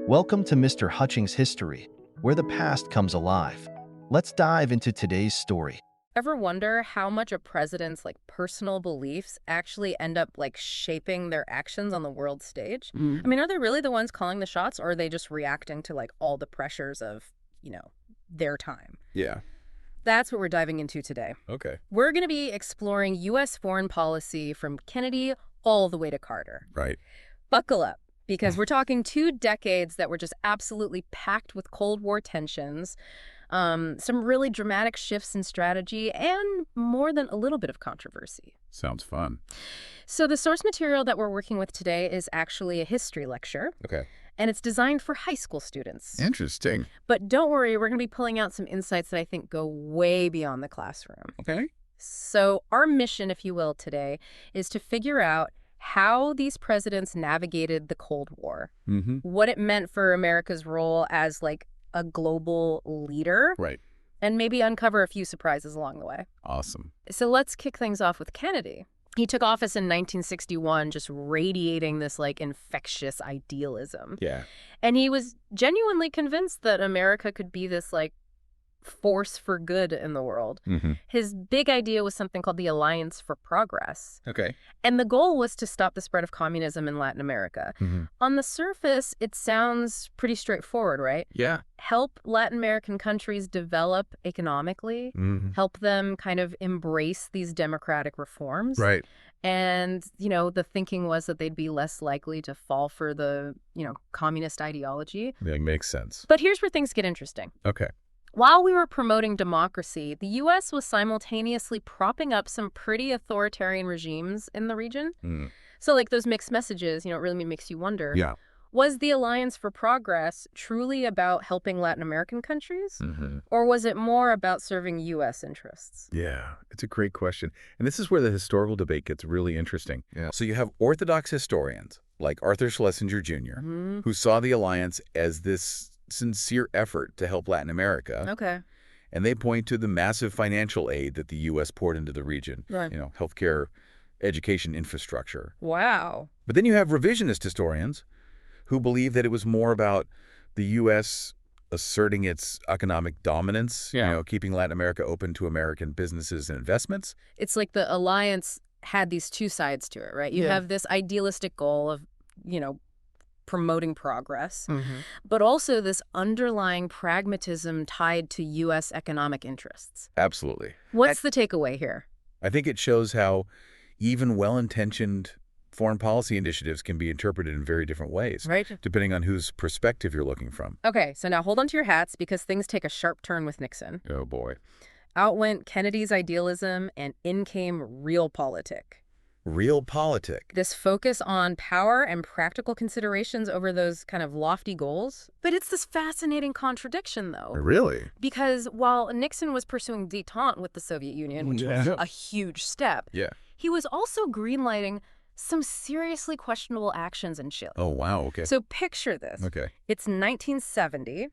Welcome to Mr. Hutchings' History, where the past comes alive. Let's dive into today's story. Ever wonder how much a president's personal beliefs actually end up shaping their actions on the world stage? I mean, are they really the ones calling the shots, or are they just reacting to all the pressures of, their time? Yeah. That's what we're diving into today. Okay. We're going to be exploring U.S. foreign policy from Kennedy all the way to Carter. Right. Buckle up, because we're talking 2 decades that were just absolutely packed with Cold War tensions, some really dramatic shifts in strategy, and more than a little bit of controversy. Sounds fun. So the source material that we're working with today is actually a history lecture. Okay. And it's designed for high school students. Interesting. But don't worry, we're going to be pulling out some insights that I think go way beyond the classroom. Okay. So our mission, if you will, today is to figure out how these presidents navigated the Cold War, what it meant for America's role as a global leader, Right. and maybe uncover a few surprises along the way. Awesome. So let's kick things off with Kennedy. He took office in 1961, just radiating this infectious idealism. Yeah. And he was genuinely convinced that America could be this force for good in the world. His big idea was something called the Alliance for Progress. Okay. And the goal was to stop the spread of communism in Latin America. On the surface, it sounds pretty straightforward, right? Yeah. Help Latin American countries develop economically, help them kind of embrace these democratic reforms. Right. And, the thinking was that they'd be less likely to fall for the, communist ideology. That makes sense. But here's where things get interesting. Okay. While we were promoting democracy, the U.S. was simultaneously propping up some pretty authoritarian regimes in the region. So those mixed messages, it really makes you wonder. Yeah. Was the Alliance for Progress truly about helping Latin American countries? Or was it more about serving U.S. interests? Yeah. It's a great question. And this is where the historical debate gets really interesting. Yeah. So you have Orthodox historians like Arthur Schlesinger Jr., who saw the alliance as this sincere effort to help Latin America. Okay. And they point to the massive financial aid that the U.S. poured into the region. Right. Healthcare, education, infrastructure. Wow. But then you have revisionist historians who believe that it was more about the U.S. asserting its economic dominance, keeping Latin America open to American businesses and investments. It's like the alliance had these 2 sides to it, right? You have this idealistic goal of, promoting progress, but also this underlying pragmatism tied to U.S. economic interests. Absolutely. What's the takeaway here? I think it shows how even well-intentioned foreign policy initiatives can be interpreted in very different ways, Right. depending on whose perspective you're looking from. Okay, so now hold on to your hats because things take a sharp turn with Nixon. Oh, boy. Out went Kennedy's idealism and in came Realpolitik. Realpolitik. This focus on power and practical considerations over those kind of lofty goals. But it's this fascinating contradiction, though. Really? Because while Nixon was pursuing détente with the Soviet Union, which was a huge step, he was also greenlighting some seriously questionable actions in Chile. Oh, wow. Okay. So picture this. Okay. It's 1970,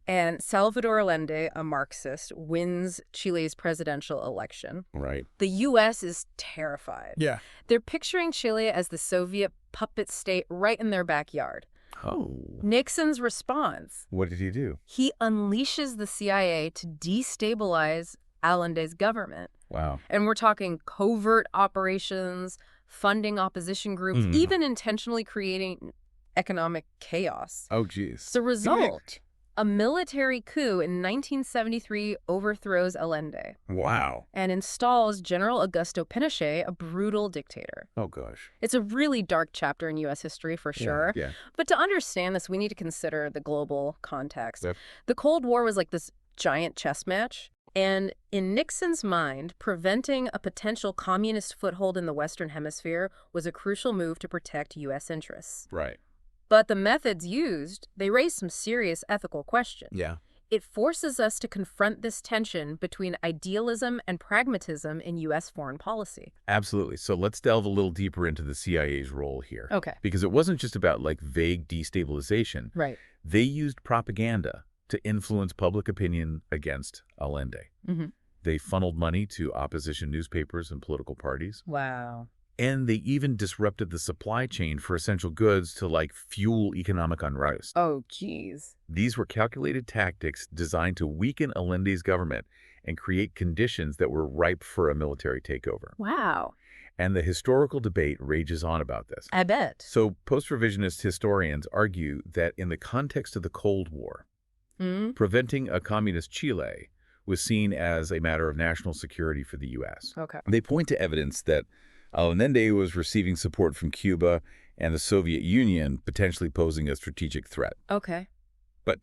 and Salvador Allende, a Marxist, wins Chile's presidential election. Right. The U.S. is terrified. Yeah. They're picturing Chile as the Soviet puppet state right in their backyard. Oh. Nixon's response: What did he do? he unleashes the CIA to destabilize Allende's government. Wow. And we're talking covert operations, funding opposition groups, even intentionally creating economic chaos. Oh, geez. The result, a military coup in 1973 overthrows Allende Wow. and installs General Augusto Pinochet, a brutal dictator. Oh, gosh. It's a really dark chapter in U.S. history, for sure. Yeah. But to understand this, we need to consider the global context. Yep. The Cold War was like this giant chess match. And in Nixon's mind, preventing a potential communist foothold in the Western Hemisphere was a crucial move to protect U.S. interests. Right. But the methods used, they raise some serious ethical questions. Yeah. It forces us to confront this tension between idealism and pragmatism in U.S. foreign policy. Absolutely. So let's delve a little deeper into the CIA's role here. Okay. Because it wasn't just about vague destabilization. Right. They used propaganda to influence public opinion against Allende. They funneled money to opposition newspapers and political parties. Wow. And they even disrupted the supply chain for essential goods to, like, fuel economic unrest. Oh, geez. These were calculated tactics designed to weaken Allende's government and create conditions that were ripe for a military takeover. Wow. And the historical debate rages on about this. I bet. So post-revisionist historians argue that in the context of the Cold War, preventing a communist Chile was seen as a matter of national security for the U.S. Okay. They point to evidence that Allende was receiving support from Cuba and the Soviet Union, potentially posing a strategic threat. Okay. But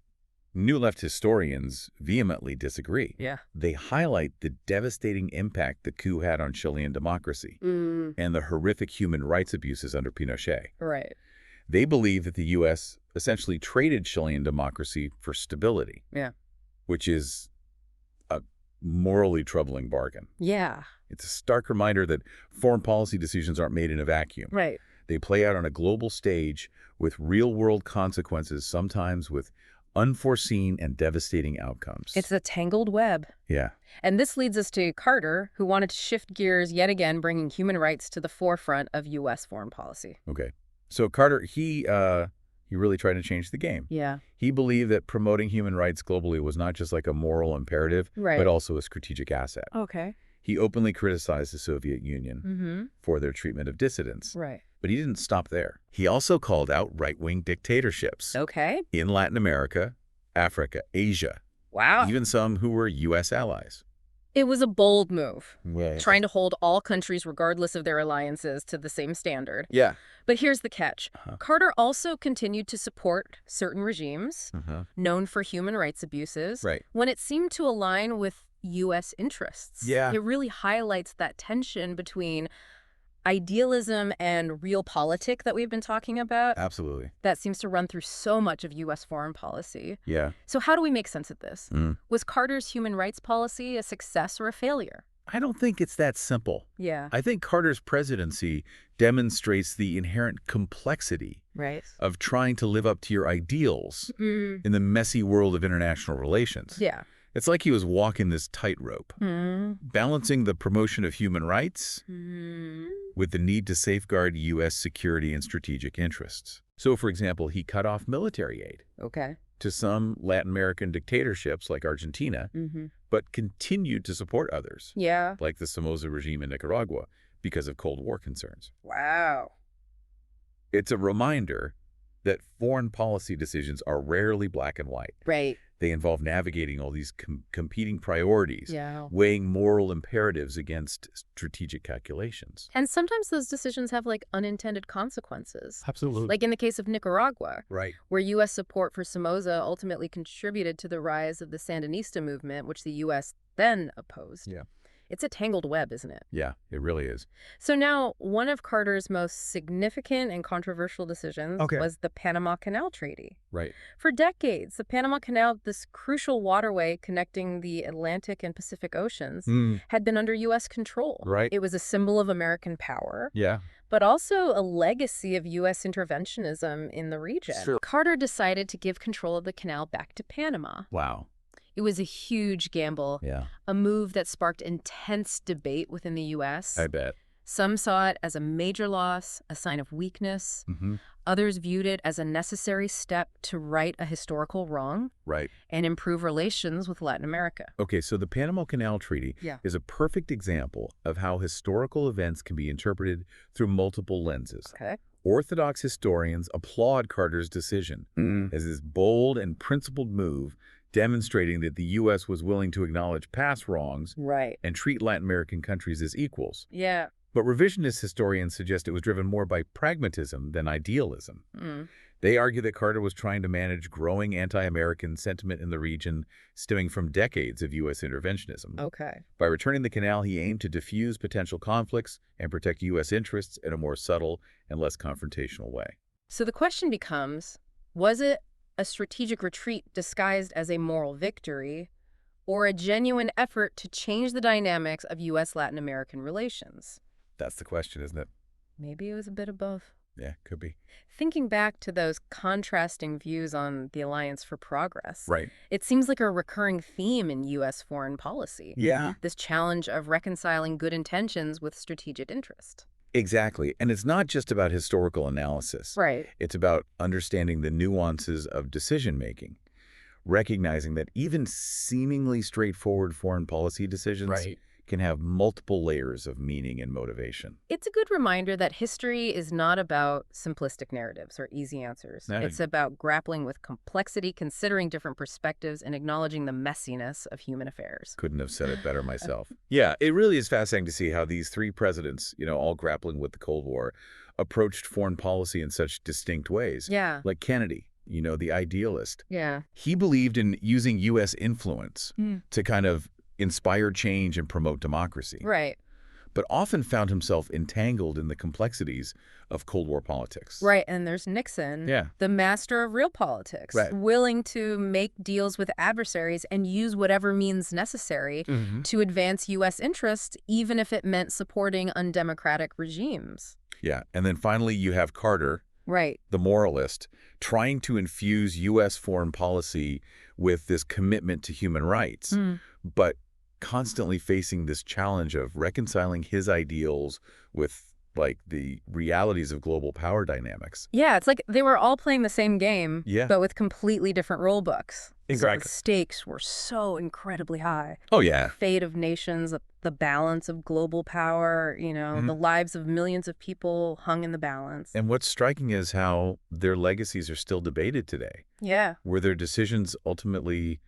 New Left historians vehemently disagree. Yeah. They highlight the devastating impact the coup had on Chilean democracy and the horrific human rights abuses under Pinochet. Right. They believe that the U.S. essentially traded Chilean democracy for stability. Yeah. Which is a morally troubling bargain. Yeah. It's a stark reminder that foreign policy decisions aren't made in a vacuum. Right. They play out on a global stage with real-world consequences, sometimes with unforeseen and devastating outcomes. It's a tangled web. Yeah. And this leads us to Carter, who wanted to shift gears yet again, bringing human rights to the forefront of U.S. foreign policy. Okay. So Carter, he really tried to change the game. Yeah. He believed that promoting human rights globally was not just like a moral imperative, but also a strategic asset. Okay. He openly criticized the Soviet Union for their treatment of dissidents. Right. But he didn't stop there. He also called out right-wing dictatorships in Latin America, Africa, Asia. Wow. Even some who were U.S. allies. It was a bold move, Right. trying to hold all countries, regardless of their alliances, to the same standard. Yeah. But here's the catch. Carter also continued to support certain regimes known for human rights abuses when it seemed to align with U.S. interests. Yeah. It really highlights that tension between idealism and realpolitik that we've been talking about. Absolutely. That seems to run through so much of U.S. foreign policy. Yeah. So how do we make sense of this? Was Carter's human rights policy a success or a failure? I don't think it's that simple. Yeah. I think Carter's presidency demonstrates the inherent complexity of trying to live up to your ideals in the messy world of international relations. Yeah. It's like he was walking this tightrope, balancing the promotion of human rights with the need to safeguard U.S. security and strategic interests. So, for example, he cut off military aid to some Latin American dictatorships like Argentina, but continued to support others, like the Somoza regime in Nicaragua, because of Cold War concerns. Wow. It's a reminder that foreign policy decisions are rarely black and white. Right. They involve navigating all these competing priorities, weighing moral imperatives against strategic calculations. And sometimes those decisions have, like, unintended consequences. Absolutely. Like in the case of Nicaragua, where U.S. support for Somoza ultimately contributed to the rise of the Sandinista movement, which the U.S. then opposed. Yeah. It's a tangled web, isn't it? Yeah, it really is. So now, one of Carter's most significant and controversial decisions was the Panama Canal Treaty. Right. For decades, the Panama Canal, this crucial waterway connecting the Atlantic and Pacific Oceans, had been under U.S. control. Right. It was a symbol of American power. Yeah. But also a legacy of U.S. interventionism in the region. Sure. Carter decided to give control of the canal back to Panama. Wow. It was a huge gamble, a move that sparked intense debate within the U.S. I bet. Some saw it as a major loss, a sign of weakness. Others viewed it as a necessary step to right a historical wrong and improve relations with Latin America. Okay, so the Panama Canal Treaty is a perfect example of how historical events can be interpreted through multiple lenses. Orthodox historians applaud Carter's decision as this bold and principled move demonstrating that the U.S. was willing to acknowledge past wrongs and treat Latin American countries as equals. Yeah. But revisionist historians suggest it was driven more by pragmatism than idealism. They argue that Carter was trying to manage growing anti-American sentiment in the region stemming from decades of U.S. interventionism. By returning the canal, he aimed to diffuse potential conflicts and protect U.S. interests in a more subtle and less confrontational way. So the question becomes, was it a strategic retreat disguised as a moral victory, or a genuine effort to change the dynamics of U.S.-Latin American relations? That's the question, isn't it? Maybe it was a bit of both. Yeah, could be. Thinking back to those contrasting views on the Alliance for Progress, it seems like a recurring theme in U.S. foreign policy. Yeah. This challenge of reconciling good intentions with strategic interest. Exactly. And it's not just about historical analysis. Right. It's about understanding the nuances of decision-making, recognizing that even seemingly straightforward foreign policy decisions can have multiple layers of meaning and motivation. It's a good reminder that history is not about simplistic narratives or easy answers. No. It's about grappling with complexity, considering different perspectives, and acknowledging the messiness of human affairs. Couldn't have said it better myself. Yeah, it really is fascinating to see how these three presidents, all grappling with the Cold War, approached foreign policy in such distinct ways. Yeah. Like Kennedy, the idealist. Yeah. He believed in using U.S. influence to kind of inspire change and promote democracy. Right. But often found himself entangled in the complexities of Cold War politics. Right, and there's Nixon, the master of realpolitics, willing to make deals with adversaries and use whatever means necessary to advance U.S. interests, even if it meant supporting undemocratic regimes. Yeah, and then finally you have Carter, the moralist, trying to infuse U.S. foreign policy with this commitment to human rights, but constantly facing this challenge of reconciling his ideals with the realities of global power dynamics. Yeah, it's like they were all playing the same game, but with completely different rule books. Exactly. So the stakes were so incredibly high. Oh, yeah. The fate of nations, the balance of global power, the lives of millions of people hung in the balance. And what's striking is how their legacies are still debated today. Yeah. Were their decisions ultimately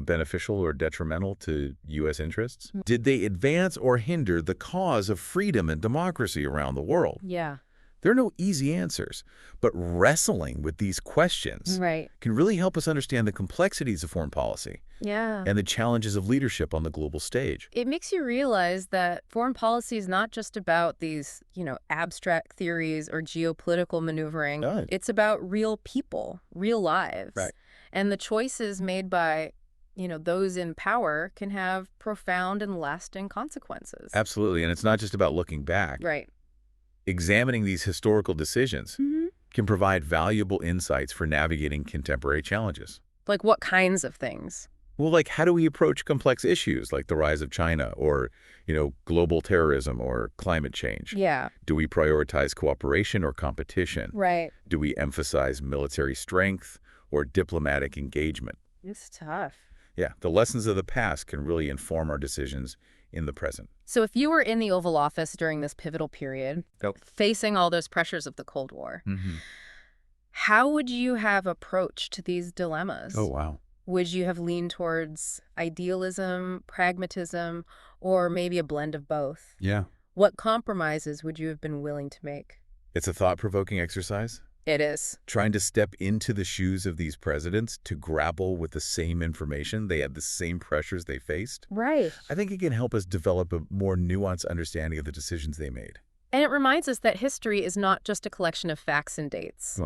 beneficial or detrimental to U.S. interests? Did they advance or hinder the cause of freedom and democracy around the world? Yeah. There are no easy answers, but wrestling with these questions can really help us understand the complexities of foreign policy and the challenges of leadership on the global stage. It makes you realize that foreign policy is not just about these, abstract theories or geopolitical maneuvering. It's about real people, real lives. And the choices made by those in power can have profound and lasting consequences. Absolutely. And it's not just about looking back. Examining these historical decisions can provide valuable insights for navigating contemporary challenges. Like what kinds of things? Well, how do we approach complex issues like the rise of China or, global terrorism or climate change? Yeah. Do we prioritize cooperation or competition? Do we emphasize military strength or diplomatic engagement? It's tough. Yeah, the lessons of the past can really inform our decisions in the present. So if you were in the Oval Office during this pivotal period, facing all those pressures of the Cold War, how would you have approached these dilemmas? Oh, wow. Would you have leaned towards idealism, pragmatism, or maybe a blend of both? Yeah. What compromises would you have been willing to make? It's a thought-provoking exercise. It is. Trying to step into the shoes of these presidents to grapple with the same information. They had the same pressures they faced. Right. I think it can help us develop a more nuanced understanding of the decisions they made. And it reminds us that history is not just a collection of facts and dates.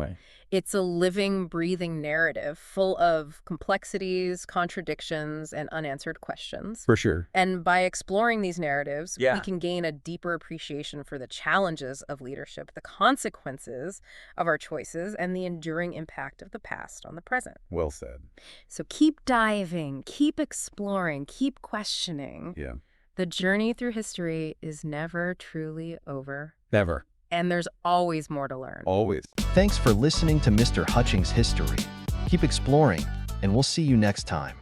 It's a living, breathing narrative full of complexities, contradictions, and unanswered questions. For sure. And by exploring these narratives, we can gain a deeper appreciation for the challenges of leadership, the consequences of our choices, and the enduring impact of the past on the present. Well said. So keep diving, keep exploring, keep questioning. Yeah. The journey through history is never truly over. Never. And there's always more to learn. Always. Thanks for listening to Mr. Hutchings' History. Keep exploring, and we'll see you next time.